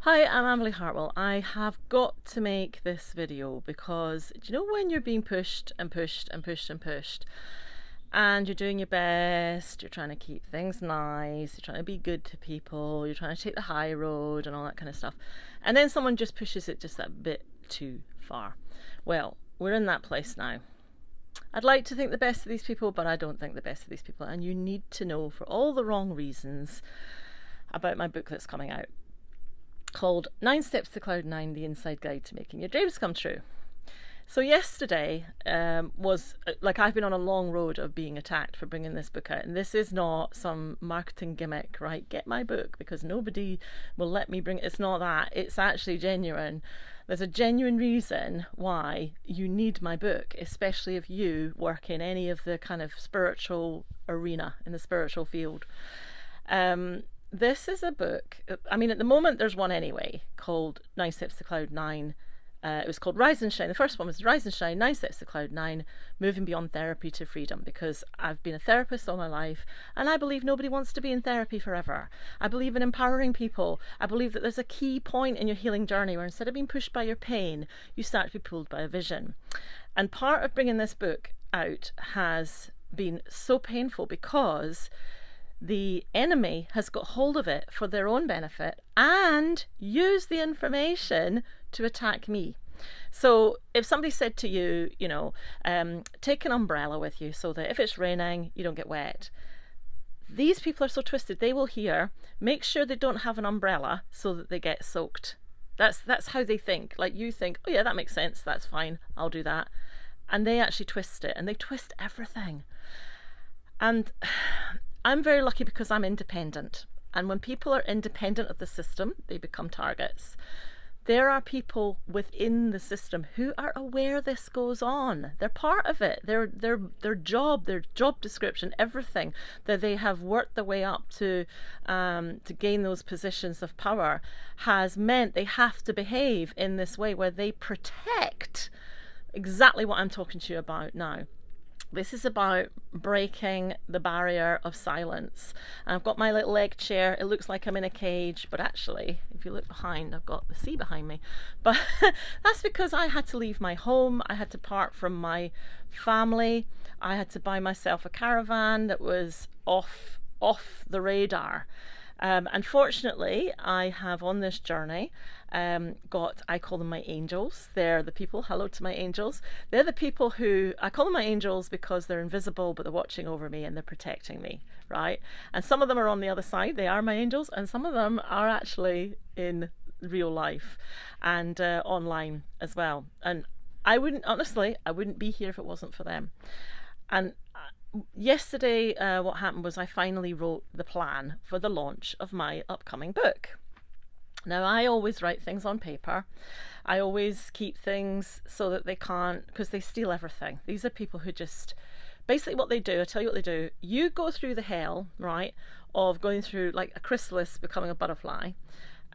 Hi, I'm Emily Hartwell. I have got to make this video because do you know when you're being pushed and pushed and pushed and pushed and you're doing your best, you're trying to keep things nice, you're trying to be good to people, you're trying to take the high road and all that kind of stuff. And then someone just pushes it just that bit too far. Well, we're in that place now. I'd like to think the best of these people, but I don't think the best of these people. And you need to know for all the wrong reasons about my book that's coming out called 9 Steps to Cloud 9, The Inside Guide to Making Your Dreams Come True. So yesterday was like I've been on a long road of being attacked for bringing this book out, and this is not some marketing gimmick, right? Get my book because nobody will let me bring it. It's not that. It's actually genuine. There's a genuine reason why you need my book, especially if you work in any of the kind of spiritual arena, in the spiritual field. This is a book, I mean, at the moment there's one anyway called 9 Steps to Cloud 9. It was called Rise and Shine. The first one was Rise and Shine, 9 Steps to Cloud 9, Moving Beyond Therapy to Freedom, because I've been a therapist all my life and I believe nobody wants to be in therapy forever. I believe in empowering people. I believe that there's a key point in your healing journey where instead of being pushed by your pain, you start to be pulled by a vision. And part of bringing this book out has been so painful because the enemy has got hold of it for their own benefit and used the information to attack me. So if somebody said to you, take an umbrella with you so that if it's raining, you don't get wet. These people are so twisted, they will hear, make sure they don't have an umbrella so that they get soaked. That's how they think. Like you think, oh yeah, that makes sense, that's fine, I'll do that. And they actually twist it, and they twist everything. And I'm very lucky because I'm independent. And when people are independent of the system, they become targets. There are people within the system who are aware this goes on. They're part of it. Their job description, everything that they have worked their way up to gain those positions of power has meant they have to behave in this way where they protect exactly what I'm talking to you about now. This is about breaking the barrier of silence. I've got my little egg chair. It looks like I'm in a cage, but actually, if you look behind, I've got the sea behind me. But that's because I had to leave my home. I had to part from my family. I had to buy myself a caravan that was off the radar. Unfortunately, I have on this journey I call them my angels. They're the people, hello to my angels. They're the people who, I call them my angels because they're invisible, but they're watching over me and they're protecting me, right? And some of them are on the other side, they are my angels, and some of them are actually in real life and online as well. And I wouldn't be here if it wasn't for them. And yesterday, what happened was I finally wrote the plan for the launch of my upcoming book. Now, I always write things on paper. I always keep things so that they can't, because they steal everything. These are people who just, basically what they do, I'll tell you what they do. You go through the hell, right, of going through like a chrysalis becoming a butterfly,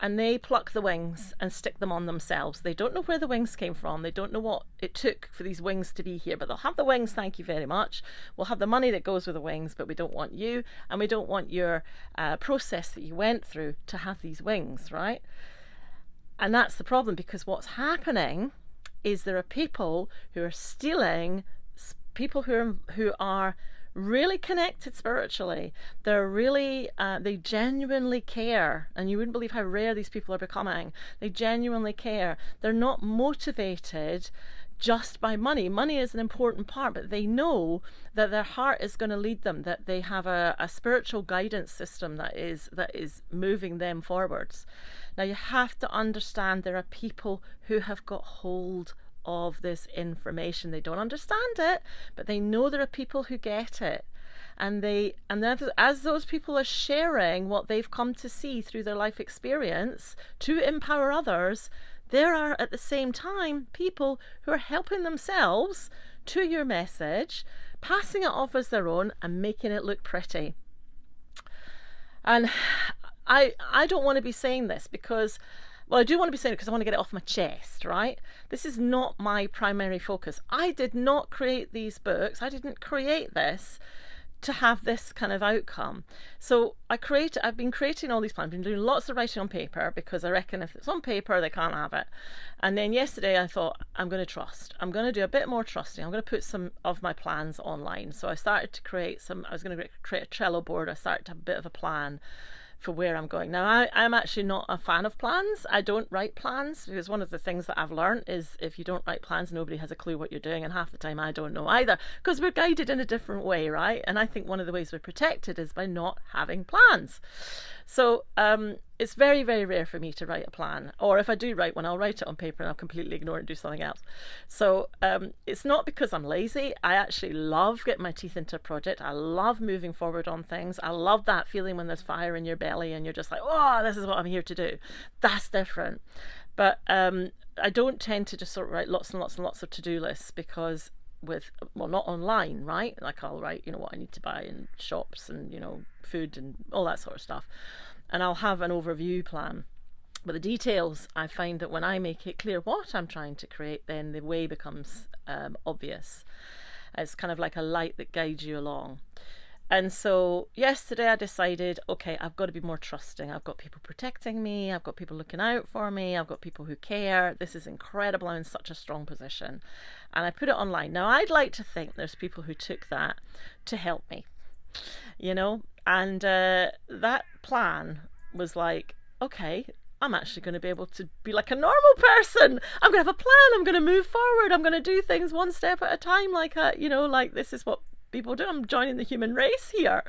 and they pluck the wings and stick them on themselves. They don't know where the wings came from. They don't know what it took for these wings to be here, but they'll have the wings, thank you very much. We'll have the money that goes with the wings, but we don't want you, and we don't want your process that you went through to have these wings, right? And that's the problem, because what's happening is there are people who are stealing, people who are really connected spiritually. They're really, they genuinely care, and you wouldn't believe how rare these people are becoming. They genuinely care. They're not motivated just by money. Money is an important part, but they know that their heart is going to lead them, that they have a spiritual guidance system that is moving them forwards. Now, you have to understand there are people who have got hold of this information. They don't understand it, but they know there are people who get it, and as those people are sharing what they've come to see through their life experience to empower others, there are at the same time people who are helping themselves to your message, passing it off as their own and making it look pretty. And I don't want to be saying this because, well, I do want to be saying it because I want to get it off my chest, right? This is not my primary focus. I did not create these books. I didn't create this to have this kind of outcome. So I've been creating all these plans, been doing lots of writing on paper, because I reckon if it's on paper, they can't have it. And then yesterday I thought, I'm going to trust. I'm going to do a bit more trusting. I'm going to put some of my plans online. So I started to I was going to create a Trello board. I started to have a bit of a plan for where I'm going. Now, I'm actually not a fan of plans. I don't write plans, because one of the things that I've learned is if you don't write plans, nobody has a clue what you're doing, and half the time I don't know either, because we're guided in a different way, right? And I think one of the ways we're protected is by not having plans. So it's very, very rare for me to write a plan, or if I do write one, I'll write it on paper and I'll completely ignore it and do something else. So it's not because I'm lazy. I actually love getting my teeth into a project. I love moving forward on things. I love that feeling when there's fire in your belly and you're just like, oh, this is what I'm here to do. That's different. But I don't tend to just sort of write lots and lots and lots of to-do lists, because not online, right? Like I'll write, what I need to buy in shops and, food and all that sort of stuff. And I'll have an overview plan. But the details, I find that when I make it clear what I'm trying to create, then the way becomes obvious. It's kind of like a light that guides you along. And so yesterday I decided, okay, I've got to be more trusting. I've got people protecting me. I've got people looking out for me. I've got people who care. This is incredible. I'm in such a strong position. And I put it online. Now, I'd like to think there's people who took that to help me, and that plan was like, okay, I'm actually going to be able to be like a normal person. I'm going to have a plan. I'm going to move forward. I'm going to do things one step at a time, like this is what people do. I'm joining the human race here,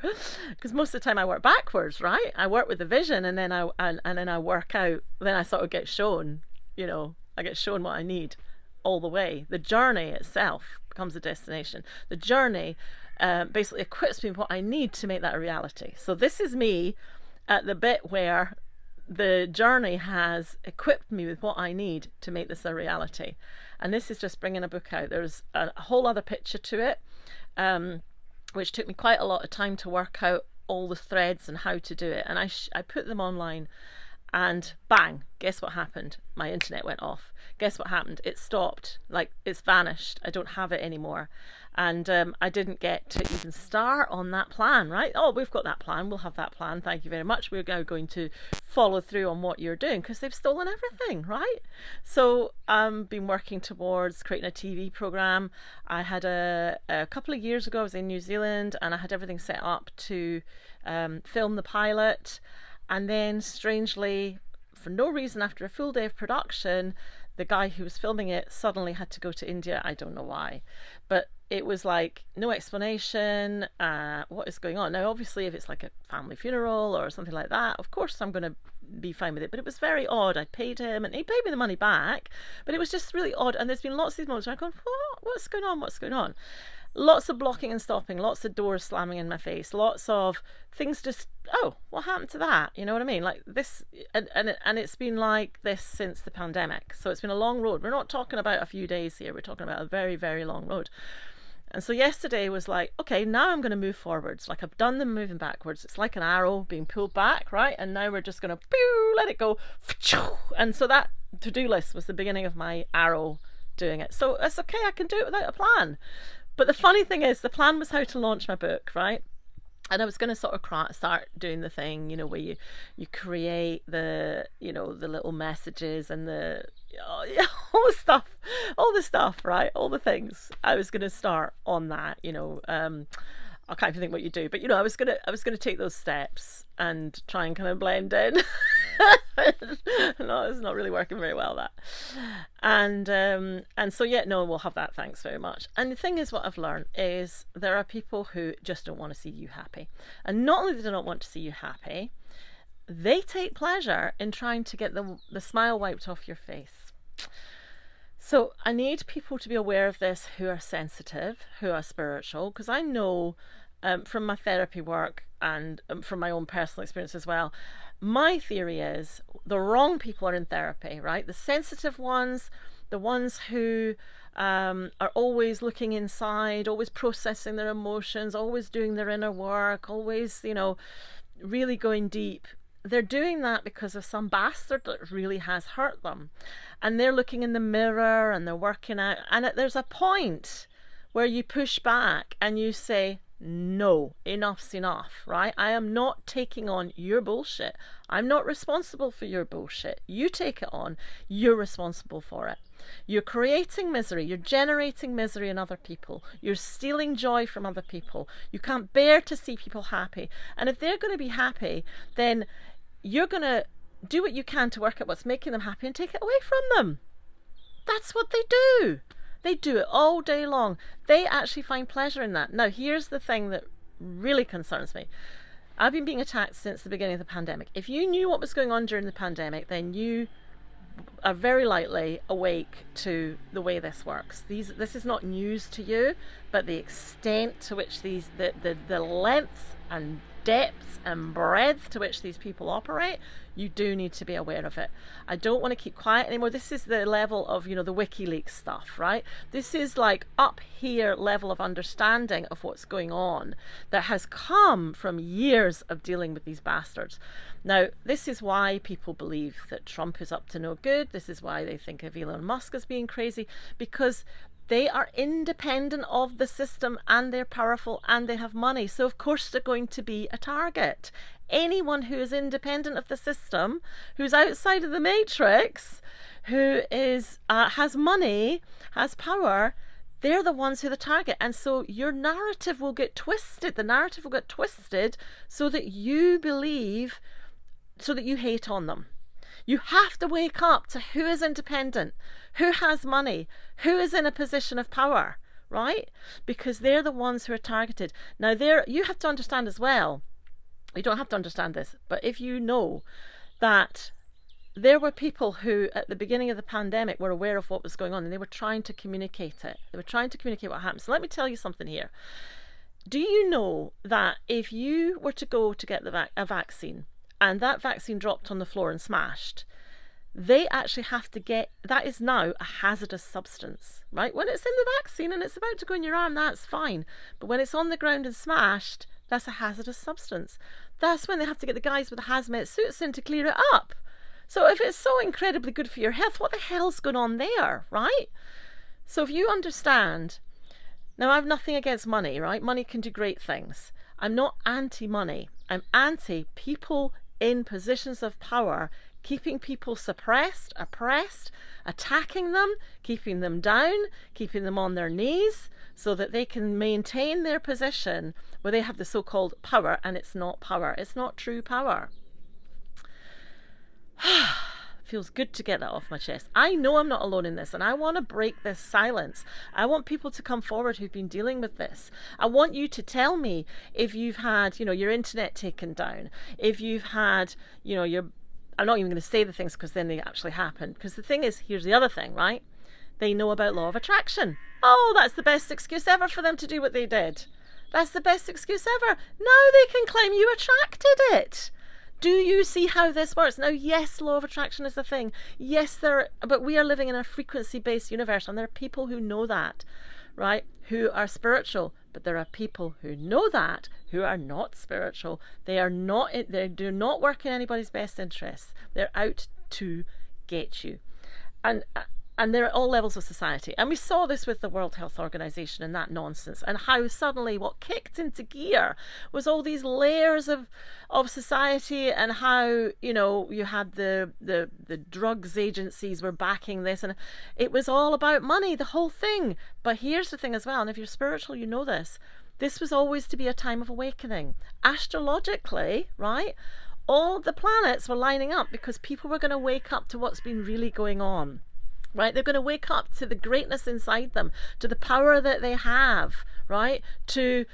because most of the time I work backwards, right? I work with the vision, and then I work out. Then I sort of get shown, I get shown what I need all the way. The journey itself becomes the destination. The journey basically equips me with what I need to make that a reality. So this is me at the bit where the journey has equipped me with what I need to make this a reality. And this is just bringing a book out. There's a whole other picture to it, which took me quite a lot of time to work out all the threads and how to do it. And I put them online, and bang, guess what happened? My internet went off. Guess what happened? It stopped. Like, it's vanished. I don't have it anymore. And I didn't get to even start on that plan, right? Oh, we've got that plan. We'll have that plan. Thank you very much. We're now going to follow through on what you're doing, because they've stolen everything, right? So I've been working towards creating a TV program. I had a couple of years ago, I was in New Zealand, and I had everything set up to film the pilot. And then, strangely, for no reason, after a full day of production, the guy who was filming it suddenly had to go to India. I don't know why, but it was like no explanation. What is going on? Now, obviously, if it's like a family funeral or something like that, of course I'm going to be fine with it. But it was very odd. I paid him, and he paid me the money back, but it was just really odd. And there's been lots of these moments where I've gone, what's going on? What's going on? Lots of blocking and stopping, lots of doors slamming in my face, lots of things just, oh, what happened to that? You know what I mean? Like this, and it's been like this since the pandemic. So it's been a long road. We're not talking about a few days here. We're talking about a very, very long road. And so yesterday was like, okay, now I'm going to move forwards. Like I've done the moving backwards. It's like an arrow being pulled back, right? And now we're just going to let it go. And so that to-do list was the beginning of my arrow doing it. So it's okay. I can do it without a plan. But the funny thing is, the plan was how to launch my book, right? And I was going to sort of start doing the thing, where you create the, the little messages and all the stuff, right? All the things. I was going to start on that, I can't even think what you do, but I was gonna take those steps and try and kind of blend in. No, it's not really working very well, that. And so no, we'll have that. Thanks very much. And the thing is, what I've learned is there are people who just don't want to see you happy, and not only do they not want to see you happy, they take pleasure in trying to get the smile wiped off your face. So I need people to be aware of this who are sensitive, who are spiritual, because I know from my therapy work and from my own personal experience as well, my theory is the wrong people are in therapy, right? The sensitive ones, the ones who are always looking inside, always processing their emotions, always doing their inner work, always, really going deep. They're doing that because of some bastard that really has hurt them. And they're looking in the mirror and they're working out. And there's a point where you push back and you say, no, enough's enough, right? I am not taking on your bullshit. I'm not responsible for your bullshit. You take it on, you're responsible for it. You're creating misery, you're generating misery in other people, you're stealing joy from other people. You can't bear to see people happy. And if they're going to be happy, then you're going to do what you can to work out what's making them happy and take it away from them. That's what they do. They do it all day long. They actually find pleasure in that. Now, here's the thing that really concerns me. I've been being attacked since the beginning of the pandemic. If you knew what was going on during the pandemic, then you are very likely awake to the way this works. This is not news to you, but the extent to which the lengths and depths and breadth to which these people operate, you do need to be aware of it. I don't want to keep quiet anymore. This is the level of, the WikiLeaks stuff, right? This is like up here level of understanding of what's going on that has come from years of dealing with these bastards. Now, this is why people believe that Trump is up to no good. This is why they think of Elon Musk as being crazy, because they are independent of the system and they're powerful and they have money. So of course they're going to be a target. Anyone who is independent of the system, who's outside of the matrix, who is has money, has power, they're the ones who are the target. And so your narrative will get twisted. The narrative will get twisted so that you believe, so that you hate on them. You have to wake up to who is independent, who has money, who is in a position of power, right? Because they're the ones who are targeted. Now, you have to understand as well, you don't have to understand this, but if you know that there were people who at the beginning of the pandemic were aware of what was going on and they were trying to communicate it. They were trying to communicate what happened. So let me tell you something here. Do you know that if you were to go to get a vaccine, and that vaccine dropped on the floor and smashed, they actually have to that is now a hazardous substance, right? When it's in the vaccine and it's about to go in your arm, that's fine. But when it's on the ground and smashed, that's a hazardous substance. That's when they have to get the guys with the hazmat suits in to clear it up. So if it's so incredibly good for your health, what the hell's going on there, right? So if you understand, now I have nothing against money, right? Money can do great things. I'm not anti-money. I'm anti-people in positions of power, keeping people suppressed, oppressed, attacking them, keeping them down, keeping them on their knees so that they can maintain their position where they have the so-called power, and it's not power. It's not true power. Feels good to get that off my chest. I know I'm not alone in this, and I want to break this silence. I want people to come forward who've been dealing with this. I want you to tell me if you've had, your internet taken down, if you've had, I'm not even going to say the things because then they actually happen. Because the thing is, here's the other thing, right? They know about law of attraction. Oh, that's the best excuse ever for them to do what they did. That's the best excuse ever. Now they can claim you attracted it. Do you see how this works? Now, yes, law of attraction is a thing. Yes, but we are living in a frequency-based universe, and there are people who know that, right? Who are spiritual, but there are people who know that who are not spiritual. They do not work in anybody's best interests. They're out to get you, and they're at all levels of society. And we saw this with the World Health Organization and that nonsense, and how suddenly what kicked into gear was all these layers of society, and how, you had the drugs agencies were backing this, and it was all about money, the whole thing. But here's the thing as well, and if you're spiritual, you know this. This was always to be a time of awakening. Astrologically, right? All the planets were lining up because people were going to wake up to what's been really going on. Right? They're going to wake up to the greatness inside them, to the power that they have, right? To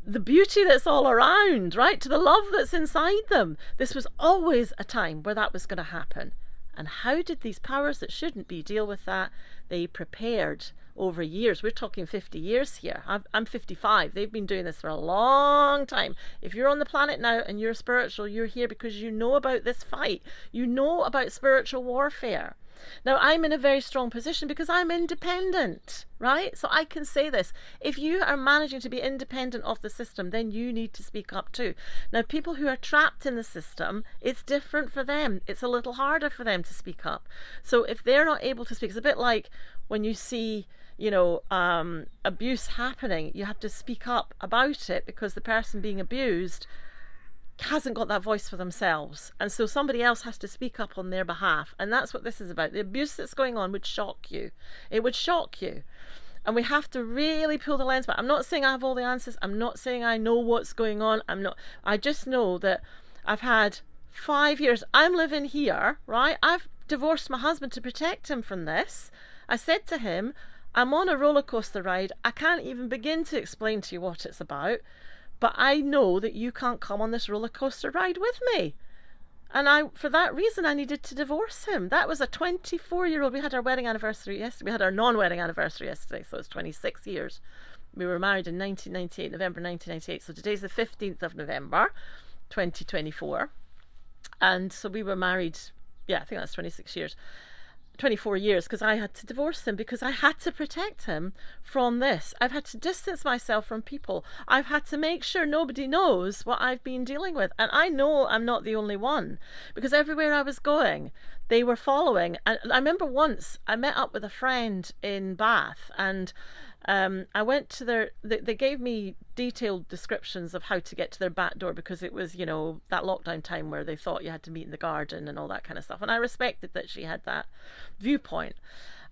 the beauty that's all around, right? To the love that's inside them. This was always a time where that was going to happen. And how did these powers that shouldn't be deal with that? They prepared over years. We're talking 50 years here. I'm 55. They've been doing this for a long time. If you're on the planet now and you're spiritual, you're here because you know about this fight. You know about spiritual warfare. Now, I'm in a very strong position because I'm independent, right? So I can say this. If you are managing to be independent of the system, then you need to speak up too. Now, people who are trapped in the system, it's different for them. It's a little harder for them to speak up. So if they're not able to speak, it's a bit like when you see, abuse happening, you have to speak up about it because the person being abused hasn't got that voice for themselves, and so somebody else has to speak up on their behalf. And that's what this is about. The abuse that's going on would shock you. It would shock you. And we have to really pull the lens back. I'm not saying I have all the answers. I'm not saying I know what's going on. I just know that I've had 5 years. I'm living here, right? I've divorced my husband to protect him from this. I said to him, I'm on a roller coaster ride. I can't even begin to explain to you what it's about. But I know that you can't come on this roller coaster ride with me. And for that reason, I needed to divorce him. That was a 24-year-old. We had our wedding anniversary yesterday. We had our non-wedding anniversary yesterday, so it's 26 years. We were married in 1998, November 1998. So today's the 15th of November, 2024. And so we were married, I think that's 24 years, because I had to divorce him because I had to protect him from this. I've had to distance myself from people. I've had to make sure nobody knows what I've been dealing with. And I know I'm not the only one, because everywhere I was going, they were following. And I remember once I met up with a friend in Bath, and I went to they gave me detailed descriptions of how to get to their back door, because it was, that lockdown time where they thought you had to meet in the garden and all that kind of stuff. And I respected that she had that viewpoint.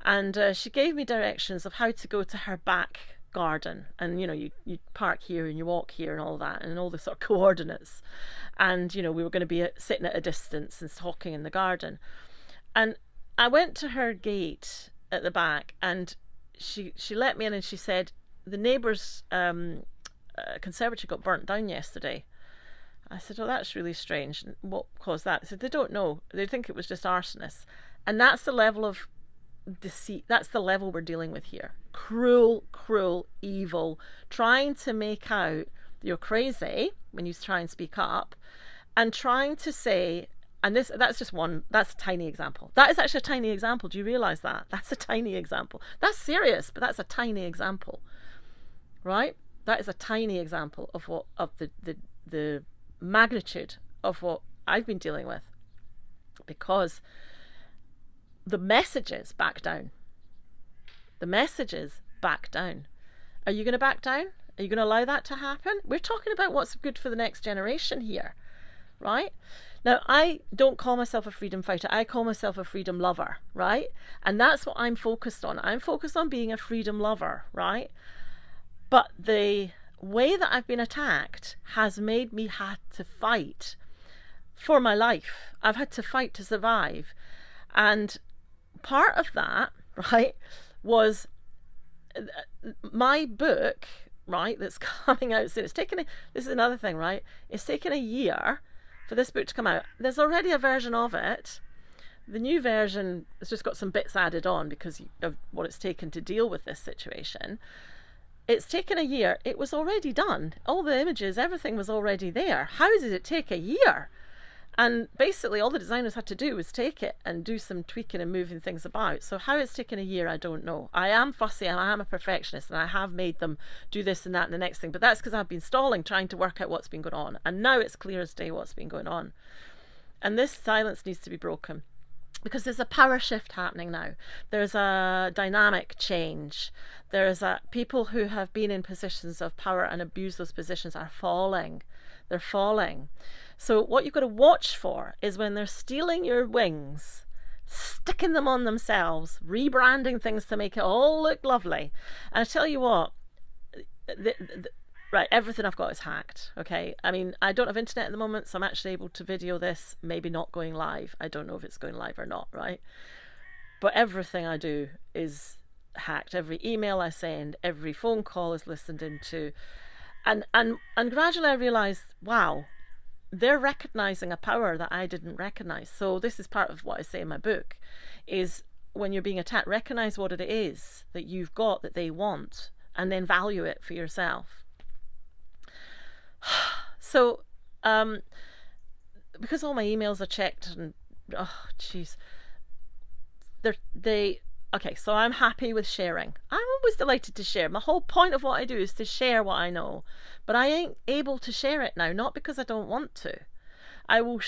And she gave me directions of how to go to her back garden. And, you park here and you walk here and all that, and all the sort of coordinates. And, we were going to be sitting at a distance and talking in the garden. And I went to her gate at the back, and she let me in, and she said the neighbour's conservatory got burnt down yesterday. I said, oh, that's really strange. What caused that? They said they don't know. They think it was just arsonists. And that's the level of deceit. That's the level we're dealing with here. Cruel, evil, trying to make out you're crazy when you try and speak up, and trying to say, and that's a tiny example. That is actually a tiny example. Do you realise that? That's a tiny example. That's serious, but that's a tiny example, right? That is a tiny example of the magnitude of what I've been dealing with, because the messages back down. The messages back down. Are you going to back down? Are you going to allow that to happen? We're talking about what's good for the next generation here, right? Now, I don't call myself a freedom fighter. I call myself a freedom lover, right? And that's what I'm focused on. I'm focused on being a freedom lover, right? But the way that I've been attacked has made me have to fight for my life. I've had to fight to survive. And part of that, right, was my book, right, that's coming out soon. This is another thing, right? It's taken a year for this book to come out. There's already a version of it. The new version has just got some bits added on because of what it's taken to deal with this situation. It's taken a year. It was already done. All the images, everything was already there. How did it take a year? And basically all the designers had to do was take it and do some tweaking and moving things about. So how it's taken a year, I don't know. I am fussy and I am a perfectionist, and I have made them do this and that and the next thing. But that's because I've been stalling, trying to work out what's been going on. And now it's clear as day what's been going on. And this silence needs to be broken, because there's a power shift happening now. There's a dynamic change. There's people who have been in positions of power and abuse those positions are falling. They're falling. So what you've got to watch for is when they're stealing your wings, sticking them on themselves, rebranding things to make it all look lovely. And I tell you what, right, everything I've got is hacked, okay? I mean, I don't have internet at the moment, so I'm actually able to video this, maybe not going live. I don't know if it's going live or not, right? But everything I do is hacked. Every email I send, every phone call is listened into. And gradually I realised, wow, they're recognising a power that I didn't recognise. So this is part of what I say in my book, is when you're being attacked, recognise what it is that you've got that they want, and then value it for yourself. So, because all my emails are checked, and, oh, jeez, okay, so I'm happy with sharing. I'm always delighted to share. My whole point of what I do is to share what I know, but I ain't able to share it now, not because I don't want to. I will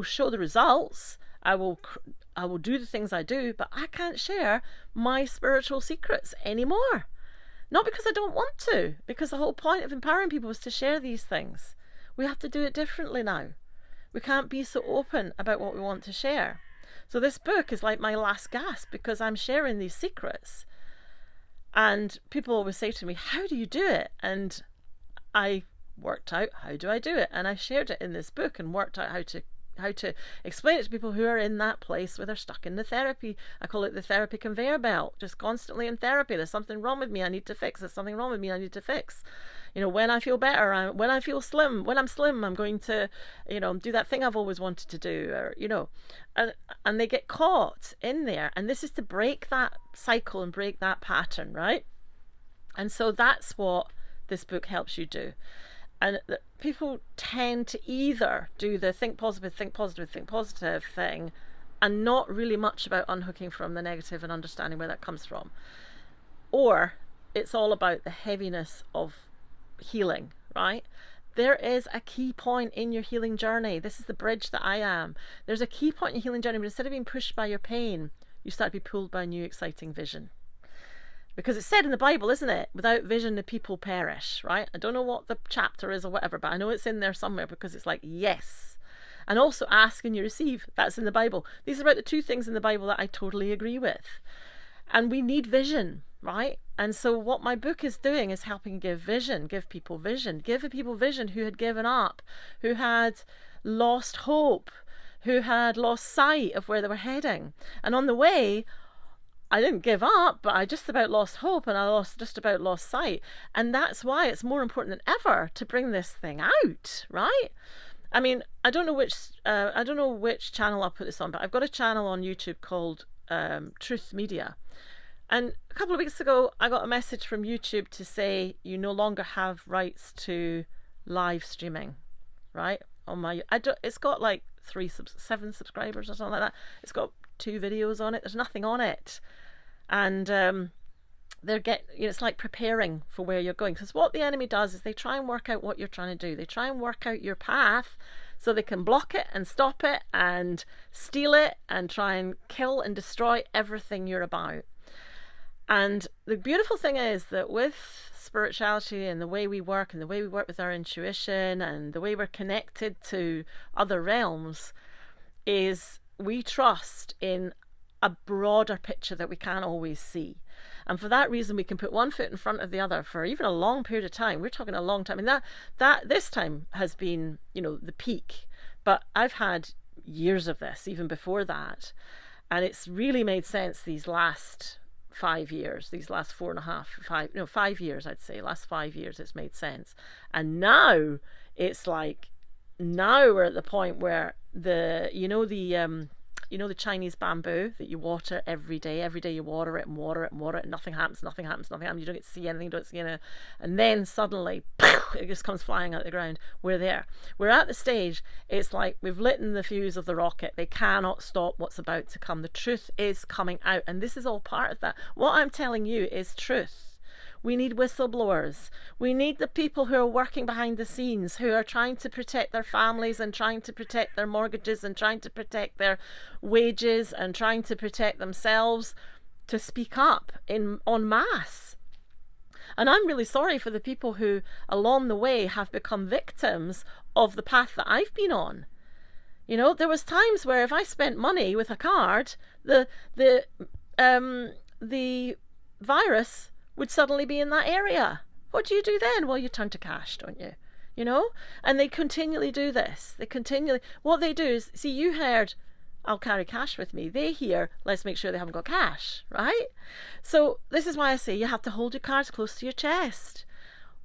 show the results. I will do the things I do, but I can't share my spiritual secrets anymore. Not because I don't want to, because the whole point of empowering people is to share these things. We have to do it differently now. We can't be so open about what we want to share. So this book is like my last gasp, because I'm sharing these secrets. And people always say to me, how do you do it? And I worked out, how do I do it? And I shared it in this book and worked out how to explain it to people who are in that place where they're stuck in the therapy. I call it the therapy conveyor belt, just constantly in therapy. There's something wrong with me, I need to fix. There's something wrong with me, I need to fix. You know, when I feel better, when I feel slim, when I'm slim, I'm going to, you know, do that thing I've always wanted to do, or, you know, and they get caught in there. And this is to break that cycle and break that pattern, right? And so that's what this book helps you do. And people tend to either do the think positive thing and not really much about unhooking from the negative and understanding where that comes from. Or it's all about the heaviness of healing, right? There is a key point in your healing journey. This is the bridge that I am. There's a key point in your healing journey, but instead of being pushed by your pain, you start to be pulled by a new exciting vision. Because it's said in the Bible, isn't it? Without vision, the people perish, right? I don't know what the chapter is or whatever, but I know it's in there somewhere, because it's like, yes. And also ask and you receive. That's in the Bible. These are about the two things in the Bible that I totally agree with. And we need vision, right? And so what my book is doing is helping give people vision who had given up, who had lost hope, who had lost sight of where they were heading. And on the way, I didn't give up, but I just about lost hope, and I just about lost sight. And that's why it's more important than ever to bring this thing out, right? I mean, I don't know which channel I'll put this on, but I've got a channel on YouTube called Truth Media. And a couple of weeks ago, I got a message from YouTube to say you no longer have rights to live streaming, right? It's got like 7 subscribers or something like that. It's got 2 videos on it. There's nothing on it. And it's like preparing for where you're going. Because what the enemy does is they try and work out what you're trying to do. They try and work out your path so they can block it and stop it and steal it and try and kill and destroy everything you're about. And the beautiful thing is that with spirituality and the way we work and the way we work with our intuition and the way we're connected to other realms is we trust in a broader picture that we can't always see. And for that reason, we can put one foot in front of the other for even a long period of time. We're talking a long time. And that this time has been, you know, the peak. But I've had years of this, even before that. And it's really made sense these last 5 years, these last 5 years, I'd say. Last 5 years, it's made sense. And now it's like, now we're at the point where the Chinese bamboo that you water every day you water it and water it and water it, and nothing happens. You don't get to see anything, and then suddenly it just comes flying out the ground. We're there. We're at the stage, it's like we've lit the fuse of the rocket. They cannot stop what's about to come. The truth is coming out, and this is all part of that. What I'm telling you is truth. We need whistleblowers. We need the people who are working behind the scenes, who are trying to protect their families and trying to protect their mortgages and trying to protect their wages and trying to protect themselves, to speak up en masse. And I'm really sorry for the people who along the way have become victims of the path that I've been on. You know, there was times where if I spent money with a card, the virus would suddenly be in that area. What do you do then? Well, you turn to cash, don't you? You know? And they continually do this. What they do is, see, you heard, I'll carry cash with me. They hear, let's make sure they haven't got cash, right? So this is why I say you have to hold your cards close to your chest.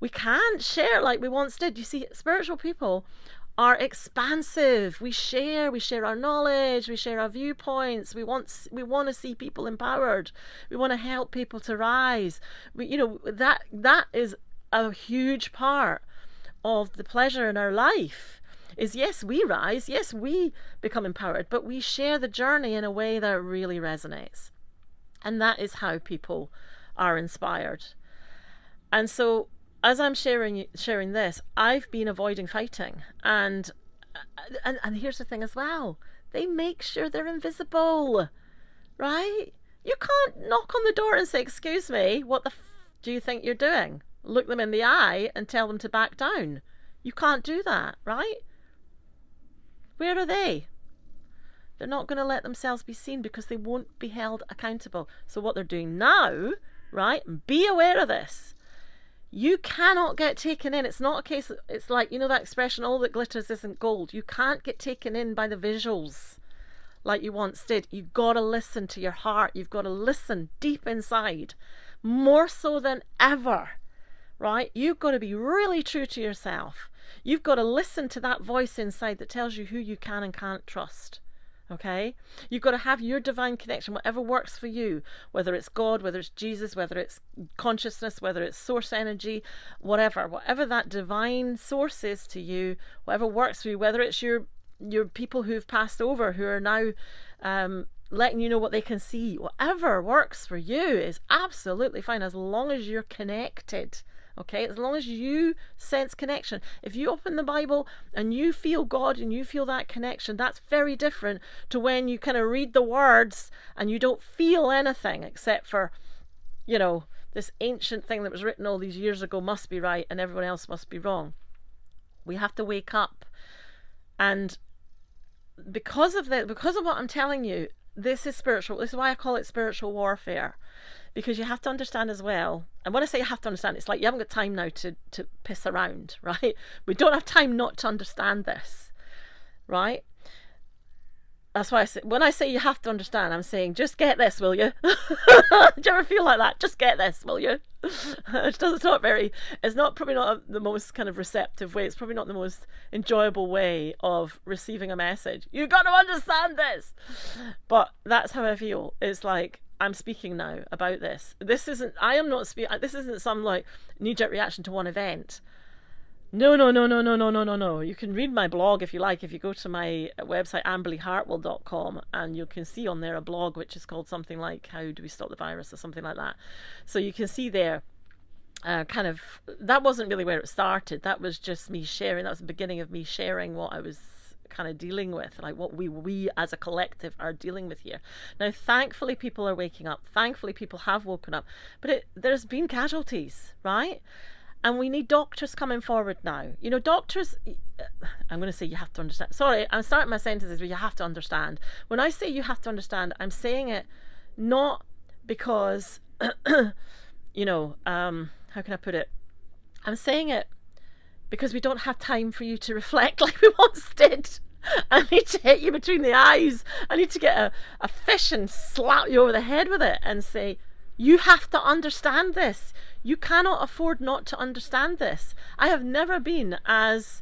We can't share like we once did. You see, spiritual people are expansive. We share our knowledge, we share our viewpoints. We want to see people empowered. We want to help people to rise. That is a huge part of the pleasure in our life. Is yes, we rise, yes, we become empowered, but we share the journey in a way that really resonates. And that is how people are inspired. And so as I'm sharing this, I've been avoiding fighting. And here's the thing as well. They make sure they're invisible, right? You can't knock on the door and say, excuse me, what the do you think you're doing? Look them in the eye and tell them to back down. You can't do that, right? Where are they? They're not going to let themselves be seen because they won't be held accountable. So what they're doing now, right, be aware of this. You cannot get taken in. It's not a case, it's like, you know that expression, all that glitters isn't gold. You can't get taken in by the visuals like you once did. You've got to listen to your heart. You've got to listen deep inside, more so than ever, right? You've got to be really true to yourself. You've got to listen to that voice inside that tells you who you can and can't trust. Okay, you've got to have your divine connection, whatever works for you, whether it's God, whether it's Jesus, whether it's consciousness, whether it's source energy, whatever that divine source is to you, whatever works for you, whether it's your people who've passed over who are now letting you know what they can see, whatever works for you is absolutely fine as long as you're connected. Okay, as long as you sense connection. If you open the Bible and you feel God and you feel that connection, that's very different to when you kind of read the words and you don't feel anything except for, you know, this ancient thing that was written all these years ago must be right and everyone else must be wrong. We have to wake up. And because of what I'm telling you, this is spiritual. This is why I call it spiritual warfare. Because you have to understand as well, and when I say you have to understand, it's like you haven't got time now to piss around, right? We don't have time not to understand this, right? That's why when I say you have to understand, I'm saying just get this, will you? Do you ever feel like that? Just get this, will you? It's probably not the most kind of receptive way. It's probably not the most enjoyable way of receiving a message. You've got to understand this. But that's how I feel. It's like, I'm speaking now about this. This isn't some like knee-jerk reaction to one event. No. You can read my blog if you like. If you go to my website, amberleyhartwell.com, and you can see on there a blog which is called something like How Do We Stop the Virus or something like that. So you can see there that wasn't really where it started. That was just me sharing. That was the beginning of me sharing what I was kind of dealing with, like what we as a collective are dealing with here. Now, thankfully, people are waking up. Thankfully, people have woken up. But there's been casualties, right? And we need doctors coming forward now. You know, doctors, I'm going to say you have to understand. Sorry, I'm starting my sentences with you have to understand. When I say you have to understand, I'm saying it not because, you know, how can I put it? I'm saying it because we don't have time for you to reflect like we once did. I need to hit you between the eyes. I need to get a fish and slap you over the head with it and say, you have to understand this. You cannot afford not to understand this. I have never been as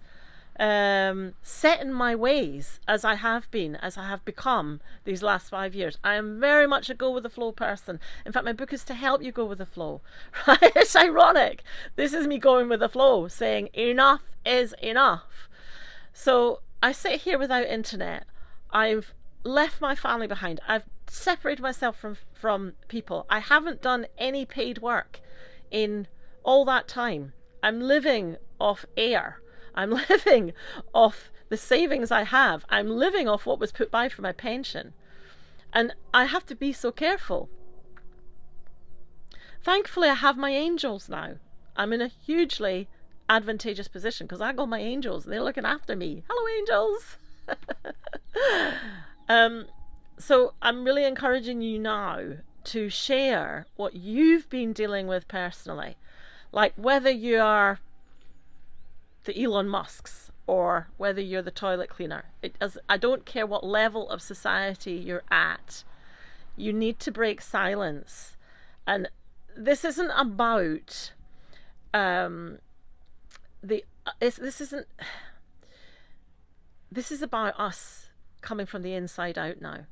set in my ways as I have become these last 5 years. I am very much a go with the flow person. In fact, my book is to help you go with the flow. Right? It's ironic. This is me going with the flow, saying enough is enough. So I sit here without internet. I've left my family behind. I've separated myself from people. I haven't done any paid work in all that time. I'm living off air. I'm living off the savings I have. I'm living off what was put by for my pension. And I have to be so careful. Thankfully, I have my angels now. I'm in a hugely advantageous position because I got my angels. They're looking after me. Hello, angels. So I'm really encouraging you now to share what you've been dealing with personally. Like whether you are the Elon Musks or whether you're the toilet cleaner. I don't care what level of society you're at. You need to break silence. And this isn't about this is about us coming from the inside out now.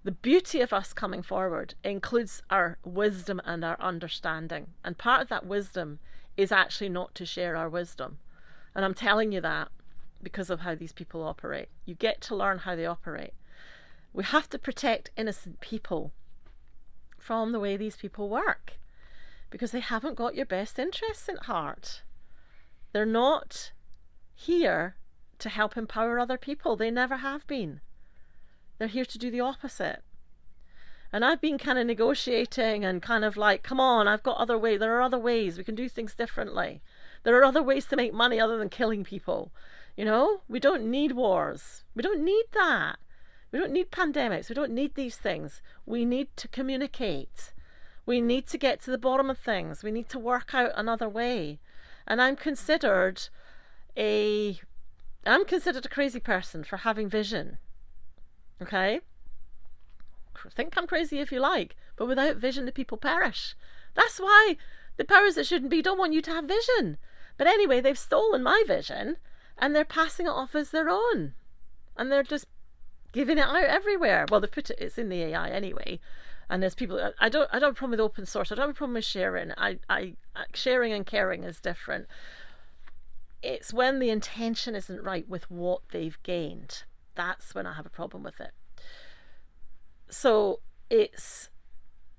The beauty of us coming forward includes our wisdom and our understanding. And part of that wisdom is actually not to share our wisdom. And I'm telling you that because of how these people operate. You get to learn how they operate. We have to protect innocent people from the way these people work, because they haven't got your best interests at heart. They're not here to help empower other people. They never have been. They're here to do the opposite. And I've been kind of negotiating and kind of like, come on, I've got other ways. There are other ways. We can do things differently. There are other ways to make money other than killing people. You know, we don't need wars. We don't need that. We don't need pandemics. We don't need these things. We need to communicate. We need to get to the bottom of things. We need to work out another way. And I'm considered a crazy person for having vision. Okay? Think I'm crazy if you like, but without vision the people perish. That's why the powers that shouldn't be don't want you to have vision. But anyway, they've stolen my vision and they're passing it off as their own. And they're just giving it out everywhere. Well, it's in the AI anyway. And there's people, I don't have a problem with open source. I don't have a problem with sharing. Sharing and caring is different. It's when the intention isn't right with what they've gained. That's when I have a problem with it. So it's,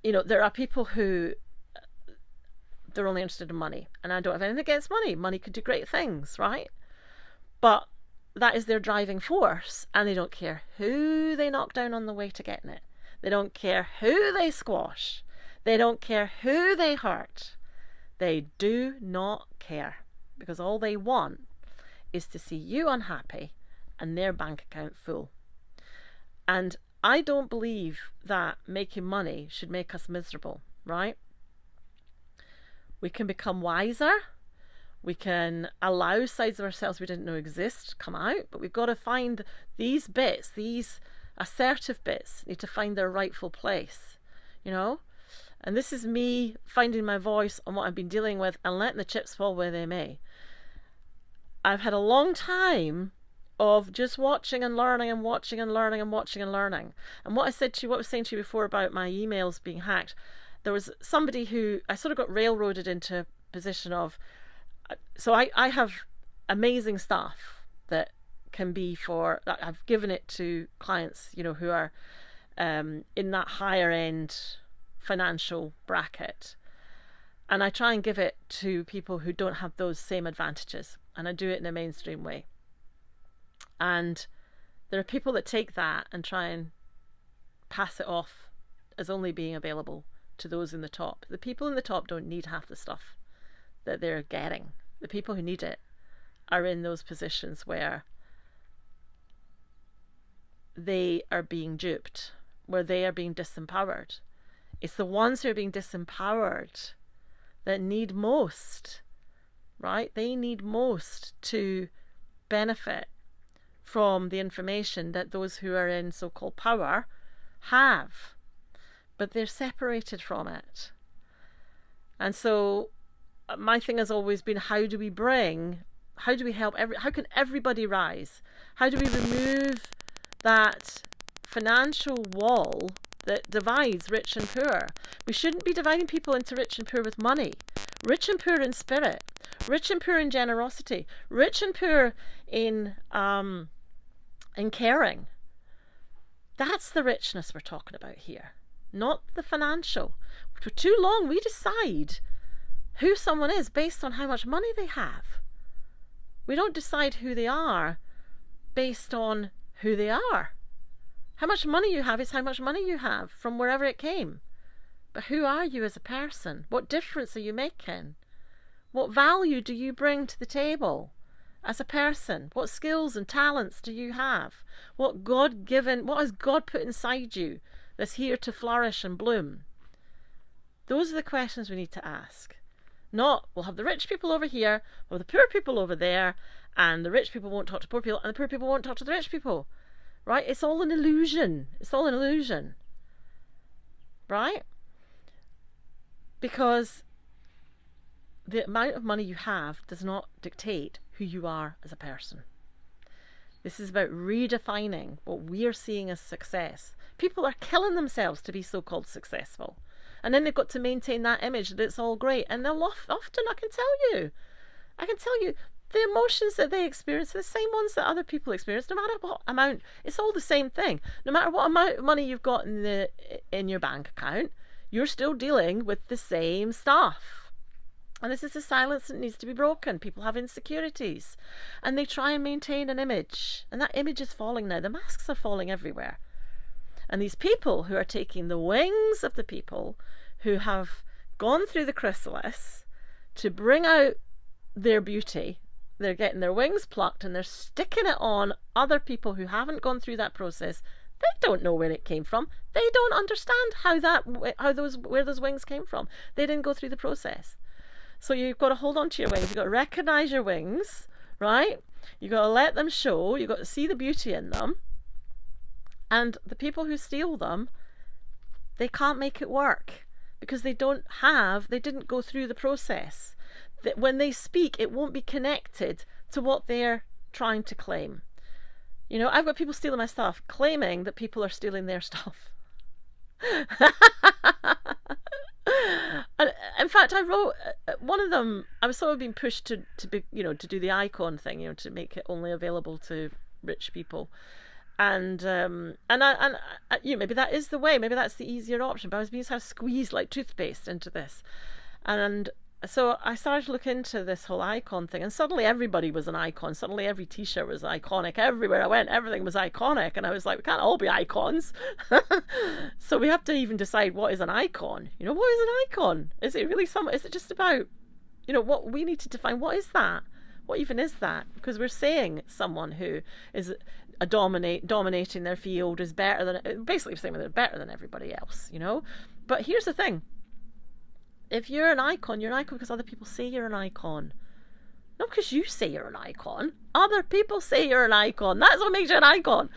there are people who they're only interested in money, and I don't have anything against money. Money could do great things, right? But that is their driving force, and they don't care who they knock down on the way to getting it. They don't care who they squash. They don't care who they hurt. They do not care, because all they want is to see you unhappy and their bank account full. And I don't believe that making money should make us miserable, right? We can become wiser. We can allow sides of ourselves we didn't know exist come out, but we've got to find these bits, these assertive bits, need to find their rightful place, And this is me finding my voice on what I've been dealing with and letting the chips fall where they may. I've had a long time of just watching and learning and watching and learning and watching and learning. And what I was saying to you before about my emails being hacked, there was somebody who I sort of got railroaded into a position of, so I have amazing stuff that can be that I've given it to clients, who are in that higher end financial bracket. And I try and give it to people who don't have those same advantages. And I do it in a mainstream way. And there are people that take that and try and pass it off as only being available to those in the top. The people in the top don't need half the stuff that they're getting. The people who need it are in those positions where they are being duped, where they are being disempowered. It's the ones who are being disempowered that need most, right? They need most to benefit from the information that those who are in so-called power have, but they're separated from it. And so my thing has always been, how do we help how can everybody rise? How do we remove that financial wall that divides rich and poor? We shouldn't be dividing people into rich and poor with money. Rich and poor in spirit, rich and poor in generosity, rich and poor in caring. That's the richness we're talking about here, not the financial. For too long, we decide who someone is based on how much money they have. We don't decide who they are based on who they are. How much money you have is how much money you have from wherever it came. But who are you as a person? What difference are you making? What value do you bring to the table as a person? What skills and talents do you have? What has God put inside you that's here to flourish and bloom? Those are the questions we need to ask. Not, we'll have the rich people over here, or the poor people over there, and the rich people won't talk to poor people, and the poor people won't talk to the rich people. Right? It's all an illusion. Right? Because the amount of money you have does not dictate who you are as a person. This is about redefining what we are seeing as success. People are killing themselves to be so-called successful. And then they've got to maintain that image that it's all great. And they'll often, I can tell you, the emotions that they experience are the same ones that other people experience, no matter what amount. It's all the same thing. No matter what amount of money you've got in your bank account, you're still dealing with the same stuff. And this is the silence that needs to be broken. People have insecurities and they try and maintain an image, and that image is falling now. The masks are falling everywhere. And these people who are taking the wings of the people who have gone through the chrysalis to bring out their beauty, they're getting their wings plucked and they're sticking it on other people who haven't gone through that process. They don't know where it came from. They don't understand where those wings came from. They didn't go through the process. So you've got to hold on to your wings. You've got to recognize your wings, right? You've got to let them show. You've got to see the beauty in them. And the people who steal them, they can't make it work because they didn't go through the process. That when they speak, it won't be connected to what they're trying to claim. You know, I've got people stealing my stuff, claiming that people are stealing their stuff. And in fact, I wrote one of them. I was sort of being pushed to do the icon thing, to make it only available to rich people. And maybe that is the way. Maybe that's the easier option. But I was being sort of squeezed like toothpaste into this, and so I started to look into this whole icon thing, and suddenly everybody was an icon. Suddenly every T-shirt was iconic. Everywhere I went, everything was iconic, and I was like, we can't all be icons. So we have to even decide what is an icon. What is an icon? Is it really is it just about, what we need to define? What is that? What even is that? Because we're saying someone who is dominating their field is better than, basically saying they're better than everybody else, But here's the thing. If you're an icon because other people say you're an icon. Not because you say you're an icon. Other people say you're an icon. That's what makes you an icon.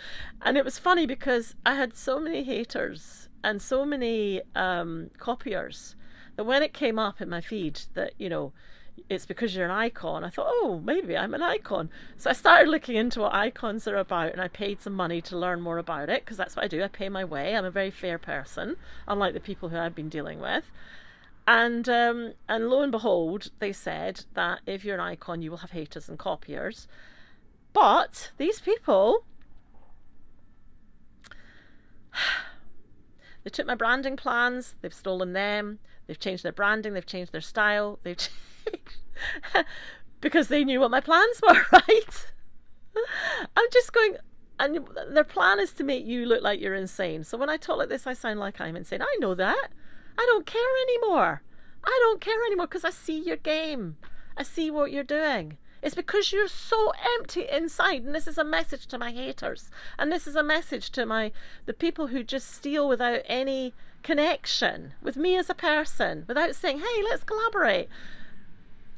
And it was funny because I had so many haters and so many copiers that when it came up in my feed that, it's because you're an icon, I thought, oh, maybe I'm an icon. So I started looking into what icons are about, and I paid some money to learn more about it, because that's what I do. I pay my way. I'm a very fair person, unlike the people who I've been dealing with. And lo and behold, they said that if you're an icon, you will have haters and copiers. But these people, they took my branding plans, they've stolen them, they've changed their branding, they've changed their style, they've changed because they knew what my plans were, right? I'm just going, and their plan is to make you look like you're insane. So when I talk like this, I sound like I'm insane. I know that. I don't care anymore. I don't care anymore because I see your game. I see what you're doing. It's because you're so empty inside. And this is a message to my haters. And this is a message to the people who just steal without any connection with me as a person, without saying, hey, let's collaborate.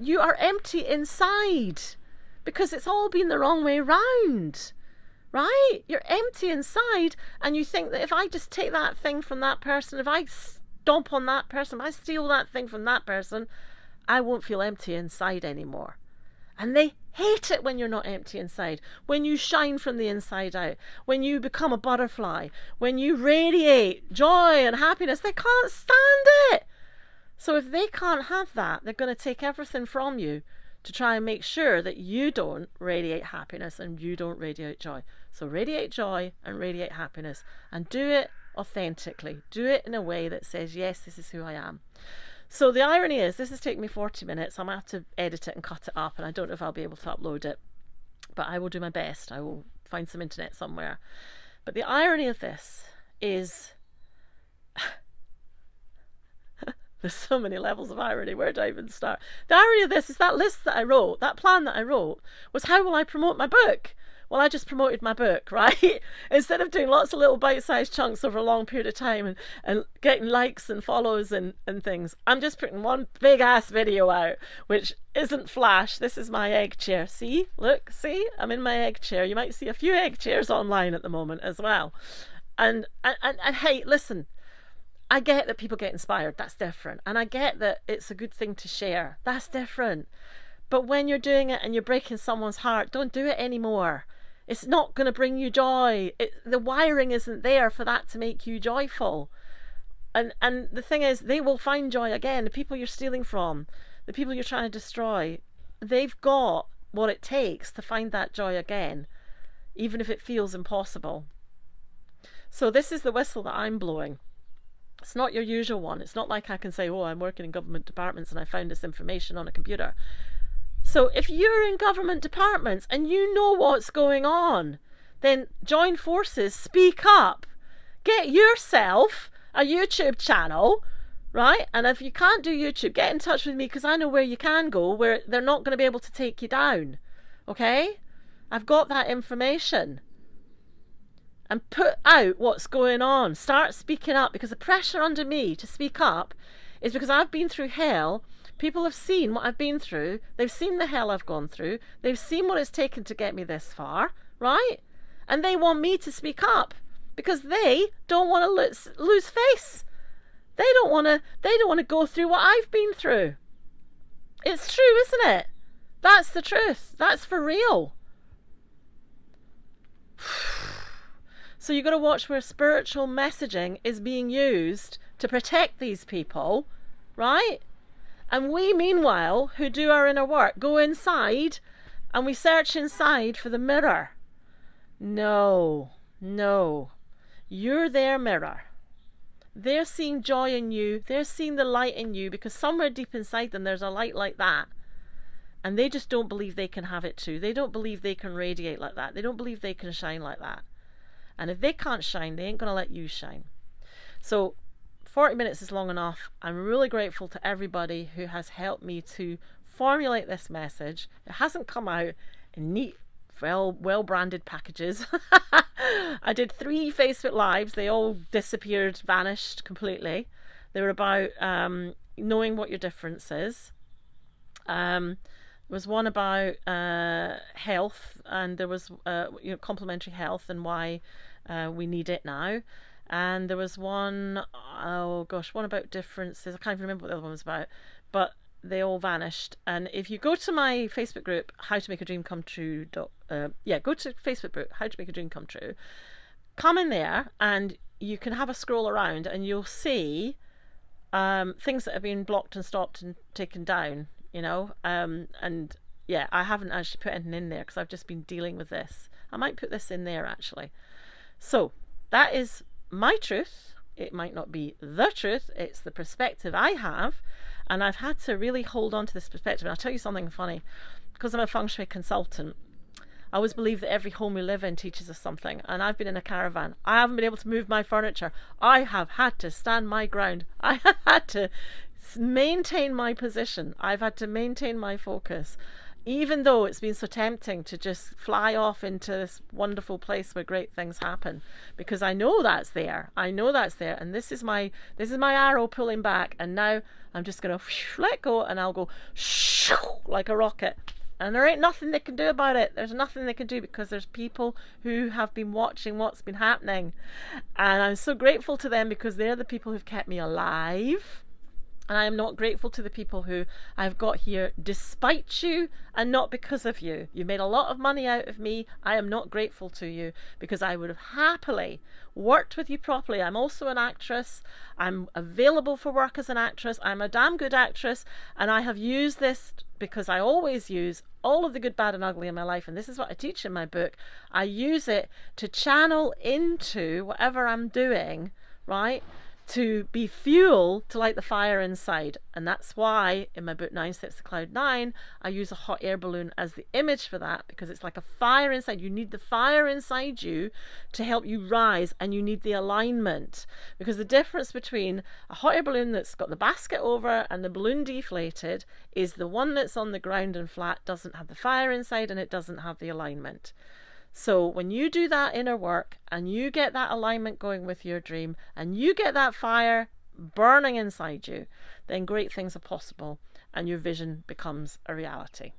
You are empty inside because it's all been the wrong way round. Right? You're empty inside, and you think that if I just take that thing from that person, if I stomp on that person, if I steal that thing from that person, I won't feel empty inside anymore. And they hate it when you're not empty inside, when you shine from the inside out, when you become a butterfly, when you radiate joy and happiness. They can't stand it. So if they can't have that, they're going to take everything from you to try and make sure that you don't radiate happiness and you don't radiate joy. So radiate joy and radiate happiness, and do it authentically. Do it in a way that says, yes, this is who I am. So the irony is, this has taken me 40 minutes. I'm going to have to edit it and cut it up, and I don't know if I'll be able to upload it, but I will do my best. I will find some internet somewhere. But the irony of this is there's so many levels of irony. Where do I even start? The irony of this is that list that I wrote, that plan that I wrote, was how will I promote my book? Well, I just promoted my book, right? Instead of doing lots of little bite-sized chunks over a long period of time and getting likes and follows and things, I'm just putting one big-ass video out, which isn't flash. This is my egg chair. See? Look, see? I'm in my egg chair. You might see a few egg chairs online at the moment as well. And hey, listen, I get that people get inspired. That's different. And I get that it's a good thing to share. That's different. But when you're doing it and you're breaking someone's heart, don't do it anymore. It's not going to bring you joy. The wiring isn't there for that to make you joyful. And the thing is, they will find joy again. The people you're stealing from, the people you're trying to destroy, they've got what it takes to find that joy again, even if it feels impossible. So this is the whistle that I'm blowing. It's not your usual one. It's not like I can say, oh, I'm working in government departments and I found this information on a computer. So if you're in government departments and you know what's going on, then join forces, speak up, get yourself a YouTube channel, right? And if you can't do YouTube, get in touch with me, because I know where you can go, where they're not going to be able to take you down. Okay? I've got that information. And put out what's going on. Start speaking up, because the pressure under me to speak up is because I've been through hell. People have seen what I've been through. They've seen the hell I've gone through. They've seen what it's taken to get me this far, right? And they want me to speak up because they don't want to lose face. They don't want to go through what I've been through. It's true, isn't it? That's the truth. That's for real. So you've got to watch where spiritual messaging is being used to protect these people, right? And we, meanwhile, who do our inner work, go inside and we search inside for the mirror. No. You're their mirror. They're seeing joy in you. They're seeing the light in you, because somewhere deep inside them there's a light like that. And they just don't believe they can have it too. They don't believe they can radiate like that. They don't believe they can shine like that. And if they can't shine, they ain't going to let you shine. So 40 minutes is long enough. I'm really grateful to everybody who has helped me to formulate this message. It hasn't come out in neat, well-branded packages. I did 3 Facebook Lives. They all disappeared, vanished completely. They were about knowing what your difference is. There was one about health, and there was complementary health and why we need it now. And there was one about differences. I can't even remember what the other one was about, but they all vanished. And if you go to my Facebook group, How to Make a Dream Come True, go to Facebook group, How to Make a Dream Come True, come in there and you can have a scroll around and you'll see things that have been blocked and stopped and taken down, and yeah, I haven't actually put anything in there because I've just been dealing with this. I might put this in there actually. So that is my truth. It might not be the truth. It's the perspective I have, and I've had to really hold on to this perspective. And I'll tell you something funny, because I'm a feng shui consultant. I always believe that every home we live in teaches us something. And I've been in a caravan. I haven't been able to move my furniture. I have had to stand my ground. I have had to maintain my position. I've had to maintain my focus. Even though it's been so tempting to just fly off into this wonderful place where great things happen, because I know that's there. And this is my arrow pulling back, and now I'm just gonna let go, and I'll go like a rocket. And there ain't nothing they can do about it. There's nothing they can do, because there's people who have been watching what's been happening. And I'm so grateful to them, because they're the people who've kept me alive. And I am not grateful to the people who I've got here despite you and not because of you. You made a lot of money out of me. I am not grateful to you, because I would have happily worked with you properly. I'm also an actress. I'm available for work as an actress. I'm a damn good actress. And I have used this, because I always use all of the good, bad and ugly in my life. And this is what I teach in my book. I use it to channel into whatever I'm doing, right? To be fuel to light the fire inside. And that's why in my book 9 Steps to Cloud 9 I use a hot air balloon as the image for that, because it's like a fire inside. You need the fire inside you to help you rise, and you need the alignment, because the difference between a hot air balloon that's got the basket over and the balloon deflated is the one that's on the ground and flat doesn't have the fire inside, and it doesn't have the alignment. So when you do that inner work and you get that alignment going with your dream, and you get that fire burning inside you, then great things are possible and your vision becomes a reality.